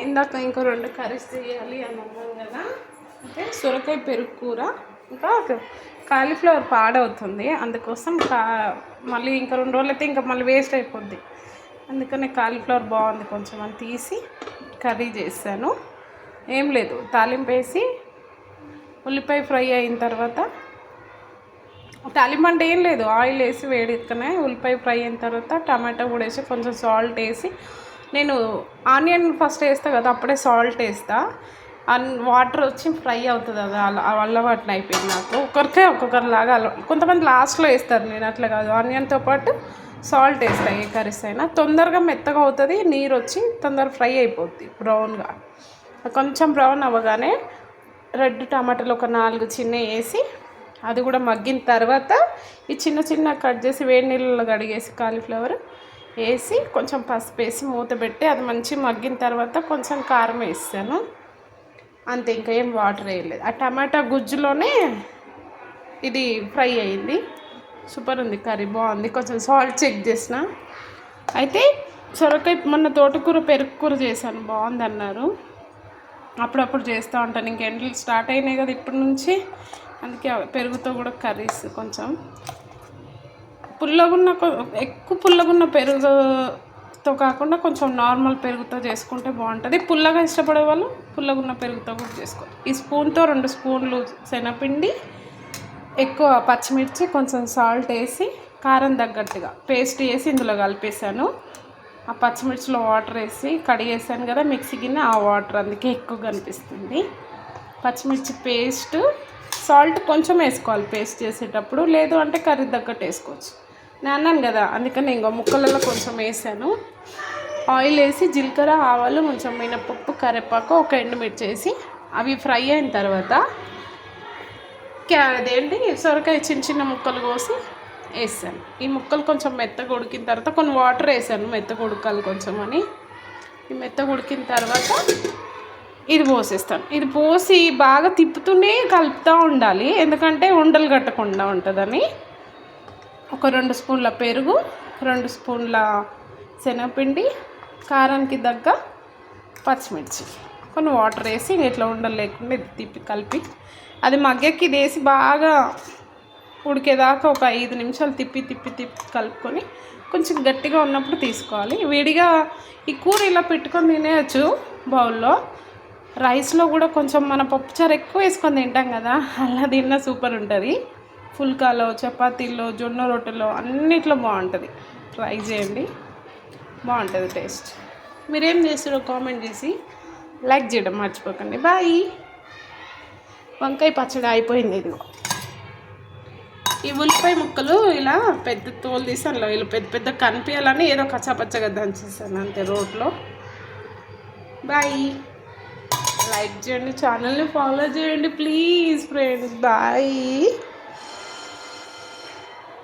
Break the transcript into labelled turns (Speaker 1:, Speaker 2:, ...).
Speaker 1: ఇందాక ఇంకో 2 కర్రీస్ చేయాలి అని అన్నాను కదా. అంటే సొరకాయ పెరుగు కూర, ఇంకా కాలీఫ్లవర్ పాడవుతుంది, అందుకోసం మళ్ళీ ఇంకా 2 రోజులు అయితే ఇంకా మళ్ళీ వేస్ట్ అయిపోద్ది. అందుకనే కాలీఫ్లవర్ బాగుంది కొంచెం అని తీసి కర్రీ చేశాను. ఏం లేదు, తాలింపు వేసి ఉల్లిపాయ ఫ్రై అయిన తర్వాత, తాలింపు అంటే ఏం లేదు, ఆయిల్ వేసి వేడికనే ఉల్లిపాయ ఫ్రై అయిన తర్వాత టమాటా కూడా వేసి కొంచెం సాల్ట్ వేసి, నేను ఆనియన్ ఫస్ట్ వేస్తా కదా, అప్పుడే సాల్ట్ వేస్తా, వాటర్ వచ్చి ఫ్రై అవుతుంది అది అలవాటు అయిపోయింది నాకు. ఒక్కొక్కరిలాగా కొంతమంది లాస్ట్లో వేస్తారు, నేను అట్లా కాదు, ఆనియన్తో పాటు సాల్ట్ వేస్తాను. ఏ కర్రీస్ అయినా తొందరగా మెత్తగా అవుతుంది, నీరు వచ్చి తొందరగా ఫ్రై అయిపోద్ది బ్రౌన్గా. కొంచెం బ్రౌన్ అవ్వగానే రెడ్ టమాటాలు ఒక 4 చిన్నవి వేసి, అది కూడా మగ్గిన తర్వాత ఈ చిన్న కట్ చేసి వేడి నీళ్ళలో కడిగేసి కాలీఫ్లవర్ వేసి కొంచెం పసుపు వేసి మూత పెట్టి అది మంచి మగ్గిన తర్వాత కొంచెం కారం వేస్తాను, అంతే. ఇంకా ఏం వాటర్ వేయలేదు. ఆ టమాటా గుజ్జులోనే ఇది ఫ్రై అయింది. సూపర్ ఉంది కర్రీ, బాగుంది. కొంచెం సాల్ట్ చెక్ చేసిన. అయితే సొరకాయ మొన్న తోటకూర పెరుగు కూర చేశాను, బాగుంది అన్నారు. అప్పుడప్పుడు చేస్తూ ఉంటాను, ఇంక ఎండలు స్టార్ట్ అయినాయి కదా ఇప్పటి నుంచి, అందుకే పెరుగుతో కూడా కర్రీస్ కొంచెం ఎక్కువ పుల్లగున్న పెరుగుతో కాకుండా కొంచెం నార్మల్ పెరుగుతో చేసుకుంటే బాగుంటుంది. పుల్లగా ఇష్టపడే వాళ్ళు పుల్లగున్న పెరుగుతో కూడా చేసుకోవాలి. ఈ స్పూన్తో 2 స్పూన్లు శనగపిండి, ఎక్కువ పచ్చిమిర్చి, కొంచెం సాల్ట్ వేసి కారం తగ్గట్టుగా పేస్ట్ వేసి ఇందులో కలిపేసాను. ఆ పచ్చిమిర్చిలో వాటర్ వేసి కడిగేసాను కదా మిక్సీ గిన్నె, ఆ వాటర్ అందుకే ఎక్కువ కనిపిస్తుంది. పచ్చిమిర్చి పేస్ట్, సాల్ట్ కొంచెం వేసుకోవాలి పేస్ట్ చేసేటప్పుడు, లేదు అంటే కర్రీ తగ్గట్టు వేసుకోవచ్చు. నేను అన్నాను కదా, అందుకని ఇంకో ముక్కలలో కొంచెం వేసాను. ఆయిల్ వేసి జీలకర్ర, ఆవాలు, కొంచెం మినపప్పు, కరివేపాకు, ఒక ఎండుమిర్చి వేసి అవి ఫ్రై అయిన తర్వాత సొరకాయ చిన్న ముక్కలు కోసి వేసాను. ఈ ముక్కలు కొంచెం మెత్తగా ఉడికిన తర్వాత కొన్ని వాటర్ వేసాను, మెత్తగా ఉడకాలి కొంచెం అని. ఈ మెత్తగా ఉడికిన తర్వాత ఇది పోసేస్తాను. ఇది పోసి బాగా తిప్పుతూనే కలుపుతూ ఉండాలి, ఎందుకంటే ఉండలు కట్టకుండా ఉంటుందని. ఒక 2 స్పూన్ల పెరుగు, 2 స్పూన్ల శనగపిండి, కారానికి తగ్గ పచ్చిమిర్చి, కొన్ని వాటర్ వేసి ఇట్లా ఉండలు లేకుండా ఇది తిప్పి కలిపి, అది మగ్గకి ఇది వేసి బాగా ఉడికేదాకా ఒక 5 నిమిషాలు తిప్పి కలుపుకొని కొంచెం గట్టిగా ఉన్నప్పుడు తీసుకోవాలి. విడిగా ఈ కూర ఇలా పెట్టుకొని తినేయచ్చు బౌల్లో. రైస్లో కూడా కొంచెం మన పప్పుచారు ఎక్కువ వేసుకొని తింటాం కదా, అలా తిన్నా సూపర్ ఉంటుంది. ఫుల్కాలో, చపాతీల్లో, జొన్న రొట్టెలో అన్నిట్లో బాగుంటుంది. ట్రై చేయండి, బాగుంటుంది టేస్ట్. మీరేం చేస్తారో కామెంట్ చేసి లైక్ చేయడం మర్చిపోకండి. బాయ్. వంకాయ పచ్చడి అయిపోయింది. ఇదిగో ఈ ఉల్లిపాయ ముక్కలు ఇలా పెద్ద తోలు తీసి అందులో ఇలా పెద్ద కనిపించాలని ఏదో కచ్చాపచ్చగా దంచేసాను అంతే రోట్లో. బాయ్. లైక్ చేయండి, ఛానల్ని ఫాలో చేయండి ప్లీజ్ ఫ్రెండ్స్. బాయ్.